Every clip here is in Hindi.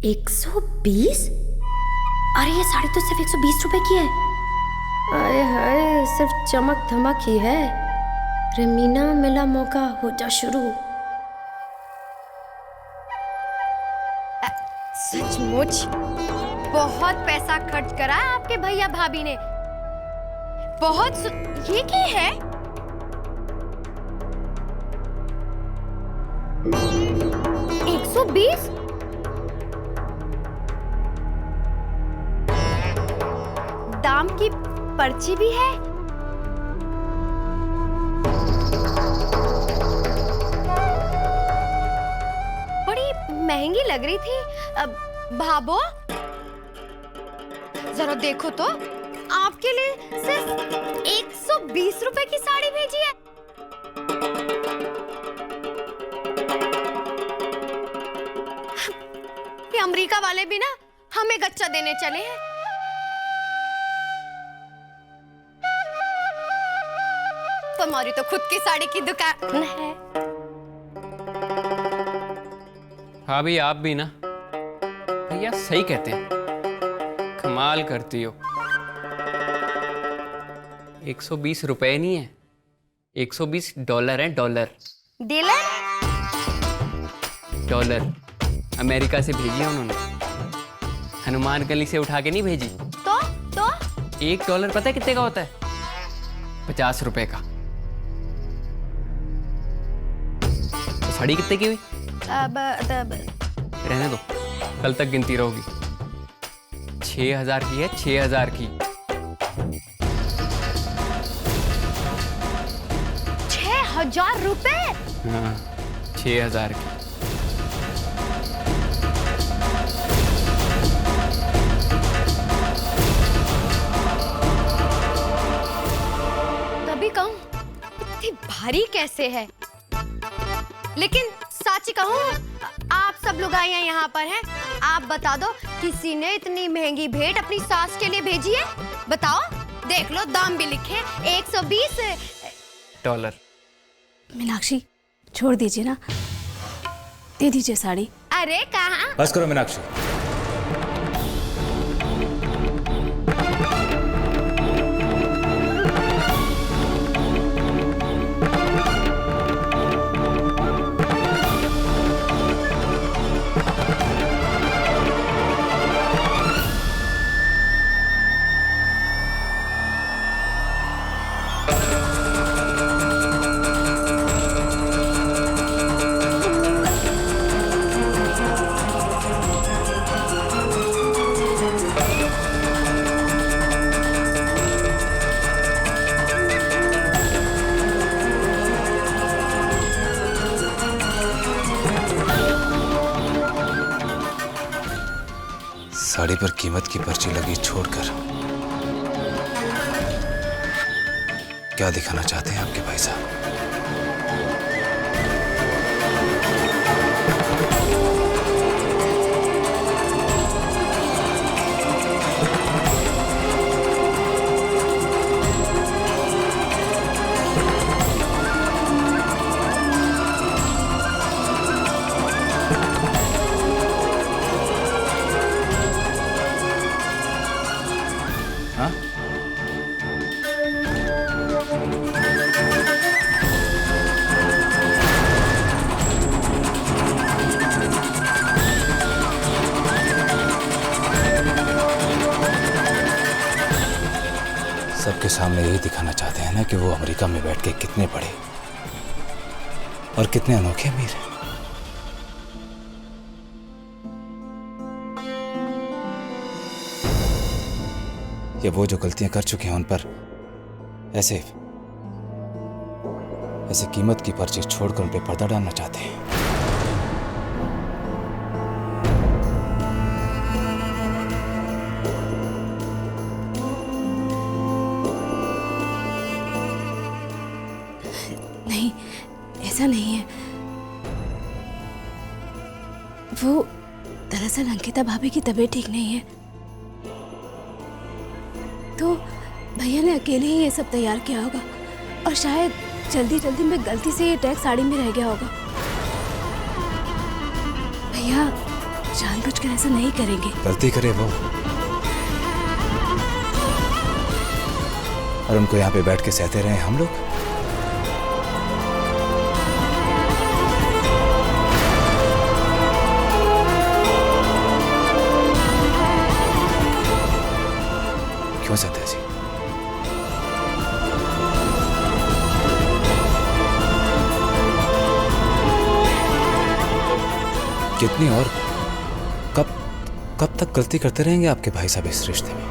120? अरे ये साड़ी तो सिर्फ 120 रुपए की है। आए हाय, सिर्फ चमक धमक ही है। रमीना, मिला मौका, हो जा शुरू। सचमुच बहुत पैसा खर्च करा है आपके भैया भाभी ने। बहुत ये क्या है? 120? दाम की पर्ची भी है। बड़ी महंगी लग रही थी। भाभो जरा देखो तो, आपके लिए सिर्फ 120 रुपए की साड़ी भेजी है। ये अमेरिका वाले भी ना हमें गच्चा देने चले हैं। तुम्हारी तो खुद की साड़ी की दुकान है। भाभी आप भी ना, भैया सही कहते हैं, कमाल करती हो। 120 रुपए नहीं है, 120 डॉलर है। Dollar dealer? डॉलर अमेरिका से भेजी है उन्होंने, हनुमान गली से उठा के नहीं भेजी। तो 1 डॉलर पता है कितने का होता है? 50 रुपए का। तो साड़ी कितने की हुई? रहने दो, कल तक गिनती रहोगी। 6000 की है, 6000 की। 6000 रुपए? हाँ, 6000 की। तभी कहूं इतनी भारी कैसे है। लेकिन सच कहूं, आप सब लोग आए हैं यहाँ पर हैं। आप बता दो, किसी ने इतनी महंगी भेंट अपनी सास के लिए भेजी है? बताओ, देख लो दाम भी लिखे 120 डॉलर। मीनाक्षी छोड़ दीजिए ना, दे दीजिए साड़ी। अरे कहाँ? बस करो मीनाक्षी। साड़ी पर कीमत की पर्ची लगी छोड़कर क्या दिखाना चाहते हैं आपके भाई साहब? सबके सामने यही दिखाना चाहते हैं ना कि वो अमेरिका में बैठ के कितने बड़े और कितने अनोखे अमीर हैं। ये वो जो गलतियां कर चुके हैं उन पर ऐसे कीमत की पर्ची छोड़कर उन पे पर्दा डालना चाहते हैं। नहीं, ऐसा नहीं है। वो दरअसल अंकिता भाभी की तबीयत ठीक नहीं है, तो भैया ने अकेले ही ये सब तैयार किया होगा और शायद जल्दी जल्दी में गलती से ये टैग साड़ी में रह गया होगा। भैया जानबूझकर ऐसा नहीं करेंगे। गलती करे वो, और उनको यहाँ पे बैठ के सहते रहे हम लोग। क्यों संध्या जी? कितनी और कब तक गलती करते रहेंगे आपके भाई साहब इस रिश्ते में?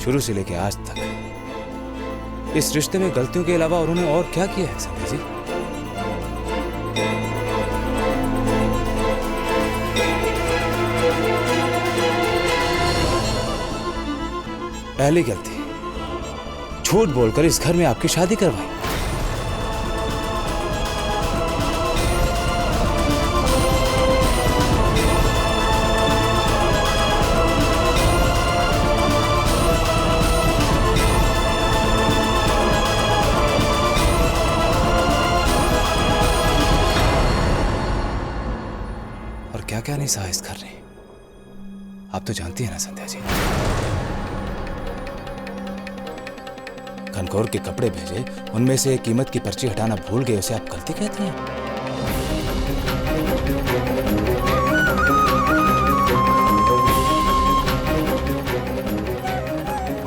शुरू से लेके आज तक इस रिश्ते में गलतियों के अलावा उन्होंने और क्या किया है संध्या जी? पहली गलती, झूठ बोलकर इस घर में आपकी शादी करवाई। और क्या क्या नहीं सहा इस घर ने, आप तो जानती है ना संध्या जी। कनकौर के कपड़े भेजे, उनमें से कीमत की पर्ची हटाना भूल गए, उसे आप गलती कहती हैं?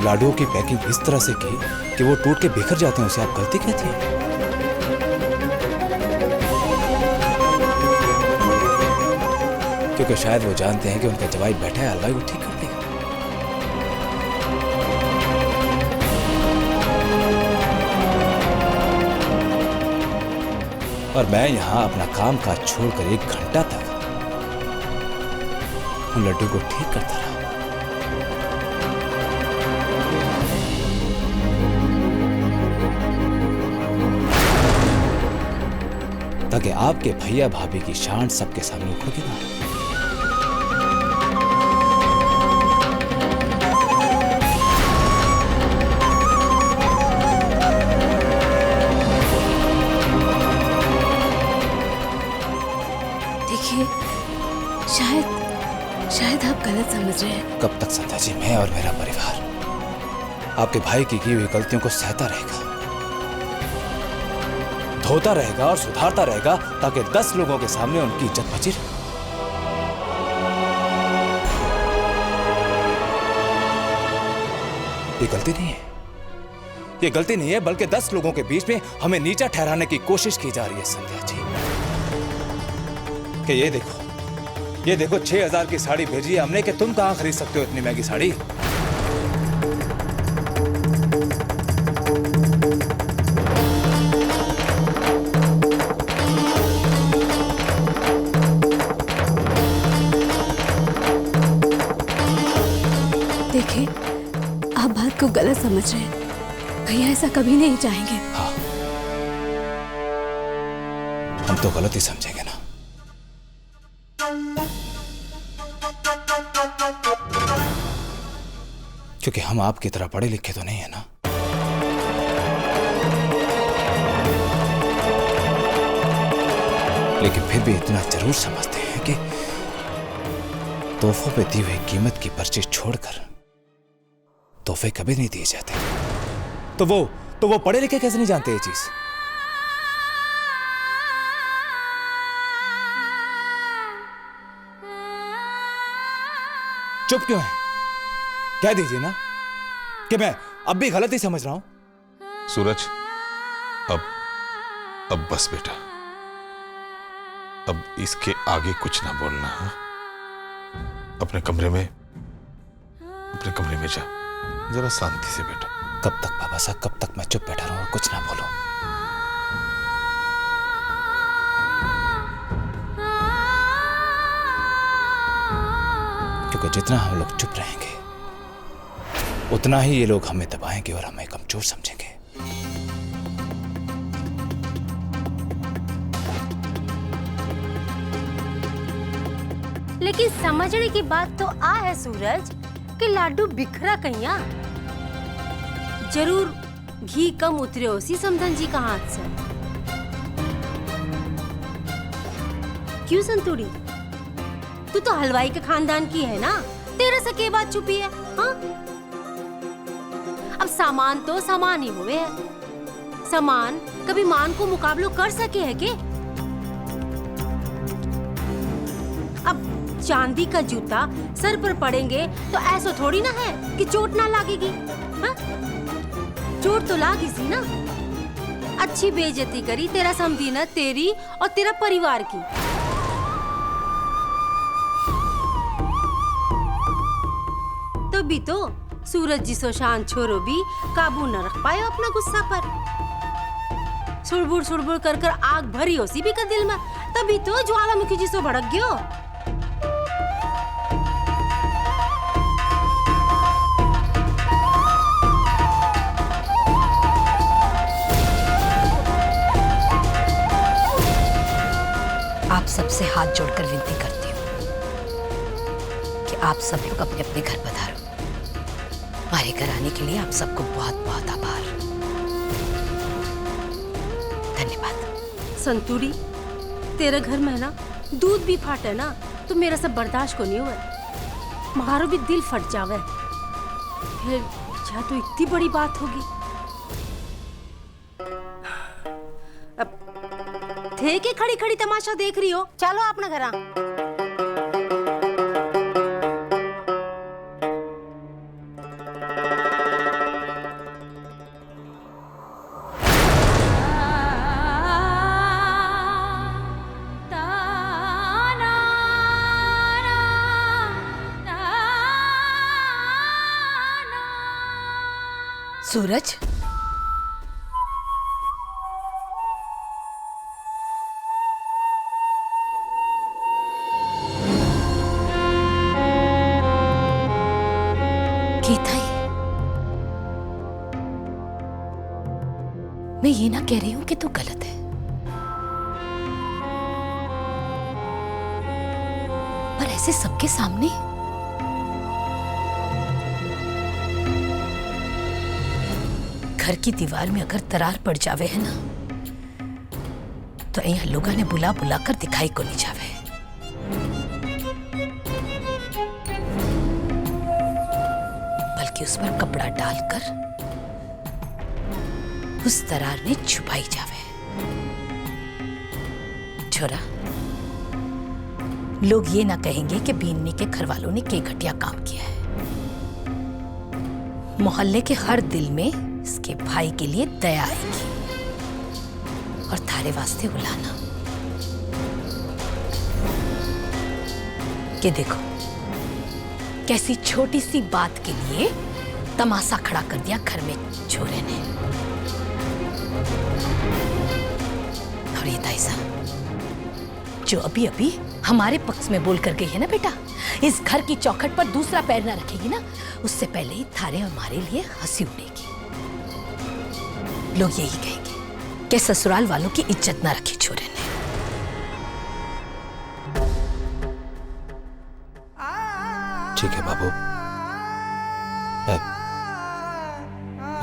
लाडुओं की पैकिंग इस तरह से की कि वो टूट के बिखर जाते हैं, उसे आप गलती कहती हैं? क्योंकि शायद वो जानते हैं कि उनका जवाई बैठा है, हलवाई वो ठीक कर देगा। और मैं यहां अपना काम काज छोड़कर 1 घंटा तक उन लड्डू को ठीक करता रहा। ताकि आपके भैया भाभी की शान सबके सामने उखड़ ना। शायद आप गलत समझ रहे हैं। कब तक संध्या जी मैं और मेरा परिवार आपके भाई की हुई गलतियों को सहता रहेगा, धोता रहेगा और सुधारता रहेगा, ताकि 10 लोगों के सामने उनकी इज्जत बची रहे। ये गलती नहीं है, ये गलती नहीं है, बल्कि 10 लोगों के बीच में हमें नीचा ठहराने की कोशिश की जा रही है संध्या जी। कि ये देखो 6000 की साड़ी भेजी है हमने, कि तुम कहां खरीद सकते हो इतनी महंगी साड़ी। देखिए, आप बात को गलत समझ रहे हैं। भैया ऐसा कभी नहीं चाहेंगे। हाँ, हम तो गलत ही समझेंगे ना। क्योंकि हम आपकी तरह पढ़े लिखे तो नहीं है ना। लेकिन फिर भी इतना जरूर समझते हैं कि तोहफों पे दी हुई कीमत की पर्ची छोड़कर तोहफे कभी नहीं दिए जाते। तो वो पढ़े लिखे कैसे नहीं जानते ये चीज? चुप क्यों है? कह दीजिए ना कि मैं अब भी गलत ही समझ रहा हूं। सूरज, अब बस बेटा, अब इसके आगे कुछ ना बोलना। हाँ? अपने कमरे में जा, जरा शांति से बेटा। कब तक बाबा साहब, कब तक मैं चुप बैठा रहूं और कुछ ना बोलूं? क्योंकि जितना हम लोग चुप रहेंगे उतना ही ये लोग हमें दबाएंगे और हमें कमजोर समझेंगे। लेकिन समझने की बात तो आ है सूरज कि लाडू बिखरा कहिया। जरूर घी कम उतरे उसी समधन जी का हाथ से। क्यों संतूरी, तू तो हलवाई के खानदान की है ना, तेरे से के बात छुपी है? हाँ, अब सामान तो सामान ही हुए है। सामान कभी मान को मुकाबलो कर सके है के? अब चांदी का जूता सर पर पड़ेंगे तो ऐसा थोड़ी ना है कि चोट ना लगेगी। हाँ? चोट तो लागी सी ना। अच्छी बेइज्जती करी तेरा समझी ना, तेरी और तेरा परिवार की। तभी तो सूरज जी सो शांत छोरो भी काबू न रख पाए अपना गुस्सा पर। सुड़बुड़ सुड़बुड़ कर कर आग भरी होसी भी का दिल में, तभी तो ज्वालामुखी जी सो भड़क गयो। आप सबसे हाथ जोड़कर विनती करती हूँ कि आप सब लोग अपने अपने घर पधारो। हमारे घर आने के लिए आप सबको बहुत बहुत आभार, धन्यवाद। संतूरी, तेरे घर में ना दूध भी फाटे ना तो मेरा सब बर्दाश्त को नहीं हुआ। मारो भी दिल फट जावे, फिर क्या तो इतनी बड़ी बात होगी। अब थे के खड़ी खड़ी तमाशा देख रही हो, चलो अपना घर आ। सूरज, मैं ये ना कह रही हूं कि तू गलत है, पर ऐसे सबके सामने घर की दीवार में अगर दरार पड़ जावे है ना, तो यहाँ लोगों ने बुला बुला कर दिखाई को नहीं जावे। बल्कि उस पर कपड़ा डालकर उस दरार ने छुपाई जावे। छोरा, लोग ये ना कहेंगे कि बीननी के घर वालों ने के घटिया काम किया है। मोहल्ले के हर दिल में इसके भाई के लिए दया आएगी और थारे वास्ते बुलाना कि देखो कैसी छोटी सी बात के लिए तमाशा खड़ा कर दिया घर में छोरे ने। और ये ताइसा जो अभी अभी हमारे पक्ष में बोल कर गई है ना बेटा, इस घर की चौखट पर दूसरा पैर ना रखेगी ना, उससे पहले ही थारे और हमारे लिए हंसी उड़ेगी। लोग यही कहेंगे कि ससुराल वालों की इज्जत ना रखी छोरे ने। ठीक है बाबू, मैं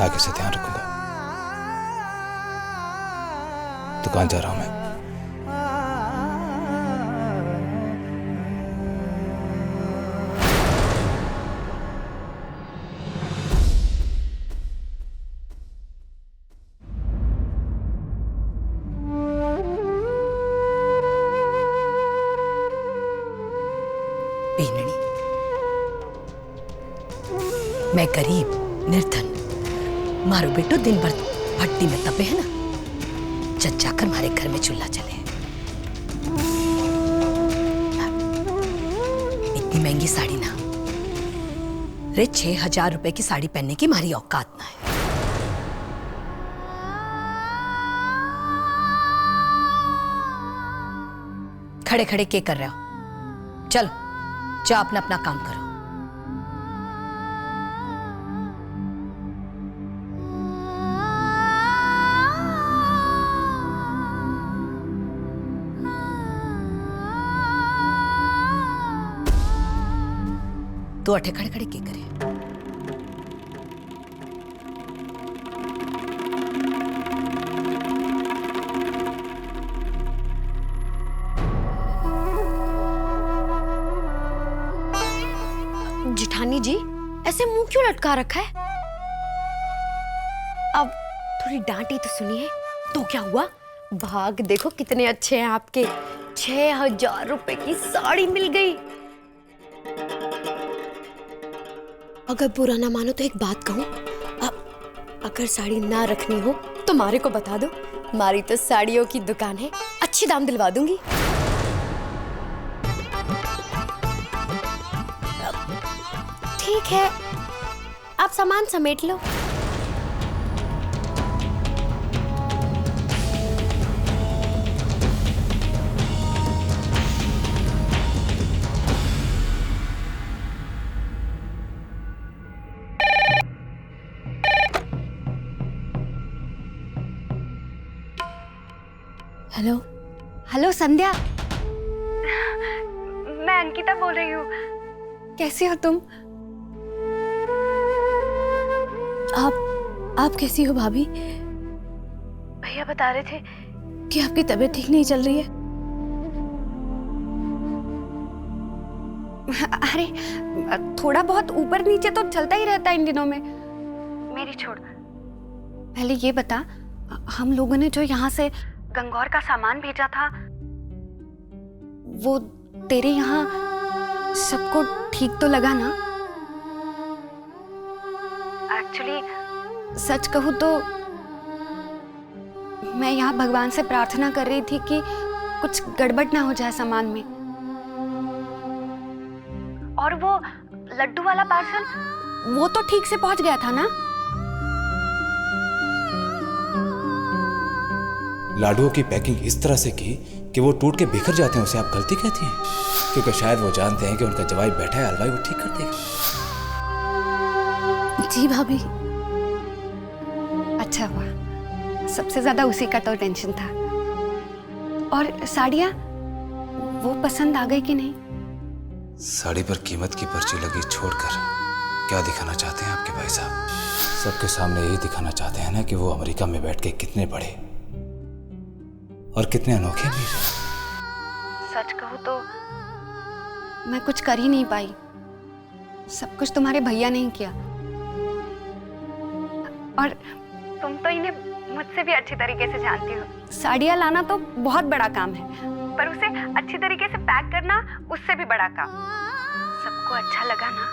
आगे से ध्यान रखूंगा। दुकान जा रहा हूं मैं। बीननी, मैं गरीब निर्धन, मारो बेटो दिन भर भट्टी में तपे है ना, जब जाकर हमारे घर में चूल्हा जले। इतनी महंगी साड़ी ना रे, 6,000 रुपए की साड़ी पहनने की हमारी औकात ना है। खड़े खड़े क्या कर रहे हो? चलो जा अपना अपना काम करो। तो अठे खड़े खड़े क्या करे? ऐसे मुंह क्यों लटका रखा है? अब थोड़ी डांटी तो सुनिए। तो क्या हुआ? भाग देखो कितने अच्छे हैं आपके। 6,000 रुपए की साड़ी मिल गई। अगर बुरा ना मानो तो एक बात कहूं, अगर साड़ी ना रखनी हो तो मारे को बता दो, हमारी तो साड़ियों की दुकान है, अच्छी दाम दिलवा दूंगी। ठीक है, आप सामान समेट लो। हेलो। हेलो संध्या, मैं अंकिता बोल रही हूँ। कैसी हो तुम? आप कैसी हो भाभी? भैया बता रहे थे कि आपकी तबीयत ठीक नहीं चल रही है। अरे थोड़ा बहुत ऊपर नीचे तो चलता ही रहता है इन दिनों में। मेरी छोड़, पहले ये बता, हम लोगों ने जो यहाँ से गंगौर का सामान भेजा था, वो तेरे यहाँ सबको ठीक तो लगा ना? एक्चुअली सच कहूँ तो मैं यहाँ भगवान से प्रार्थना कर रही थी कि कुछ गड़बड़ ना हो जाए सामान में। और वो लड्डू वाला पार्सल, वो तो ठीक से पहुंच गया था ना? लाडुओं की पैकिंग इस तरह से की कि वो टूट के बिखर जाते हैं, उसे आप गलती कहती हैं? क्योंकि शायद वो जानते हैं कि उनका जवाई बैठा है, हलवाई वो ठीक कर देगा। जी भाभी। अच्छा हुआ, सबसे ज्यादा उसी का तो टेंशन था। और साड़ियाँ वो पसंद आ गई कि नहीं? साड़ी पर कीमत की पर्ची लगी छोड़कर क्या दिखाना चाहते हैं आपके भाई साहब? सबके सामने यही दिखाना चाहते हैं ना कि वो अमेरिका में बैठ के कितने बड़े और कितने अनोखे भी हैं। सच कहूँ तो मैं कुछ कर ही नहीं पाई, सब कुछ तुम्हारे भैया ने ही किया। और तुम तो इन्हें मुझसे भी अच्छी तरीके से जानती हो। साड़ियाँ लाना तो बहुत बड़ा काम है, पर उसे अच्छी तरीके से पैक करना उससे भी बड़ा काम। सबको अच्छा लगा ना?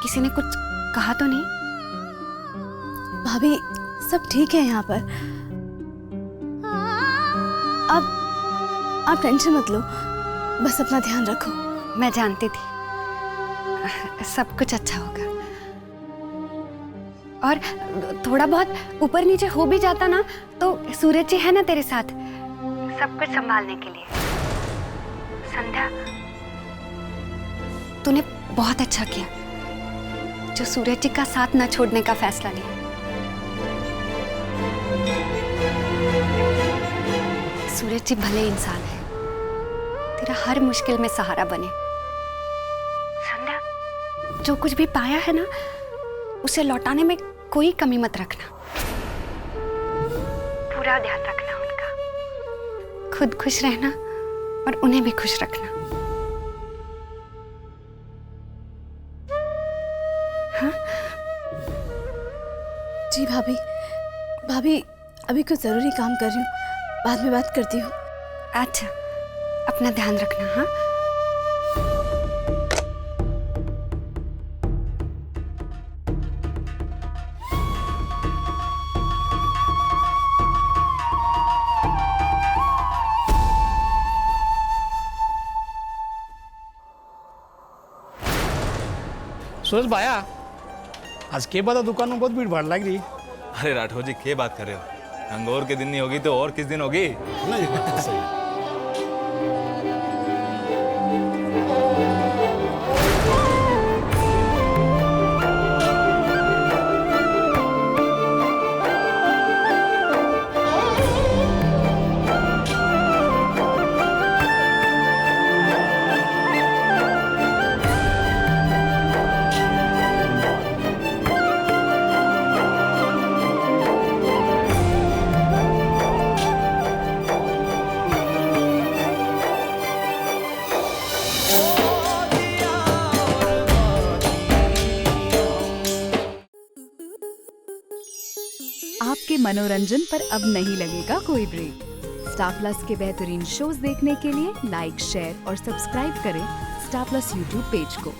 किसी ने कुछ कहा तो नहीं? भाभी सब ठीक है यहाँ पर। आप टेंशन मत लो, बस अपना ध्यान रखो। मैं जानती थी सब कुछ अच्छा होगा। और थोड़ा बहुत ऊपर नीचे हो भी जाता ना तो सूरज जी है ना तेरे साथ, सब कुछ संभालने के लिए। संध्या, तूने बहुत अच्छा किया जो सूरज जी का साथ न छोड़ने का फैसला लिया। सूरज जी भले इंसान है, तेरा हर मुश्किल में सहारा बने। संध्या, जो कुछ भी पाया है ना, उसे लौटाने में कोई कमी मत रखना। पूरा ध्यान रखना उनका, खुद खुश रहना और उन्हें भी खुश रखना। हाँ? जी भाभी। भाभी अभी कुछ जरूरी काम कर रही हूँ, बाद में बात करती हूँ। अच्छा, अपना ध्यान रखना। हाँ? सूरज भाया, आज के बाद दुकान में बहुत भीड़ भाड़ लग रही। अरे राठौर जी क्या बात कर रहे हो? गंगौर के दिन नहीं होगी तो और किस दिन होगी? नहीं, बात तो सही है। आपके मनोरंजन पर अब नहीं लगेगा कोई ब्रेक। स्टार प्लस के बेहतरीन शोज देखने के लिए लाइक, शेयर और सब्सक्राइब करें स्टार प्लस यूट्यूब पेज को।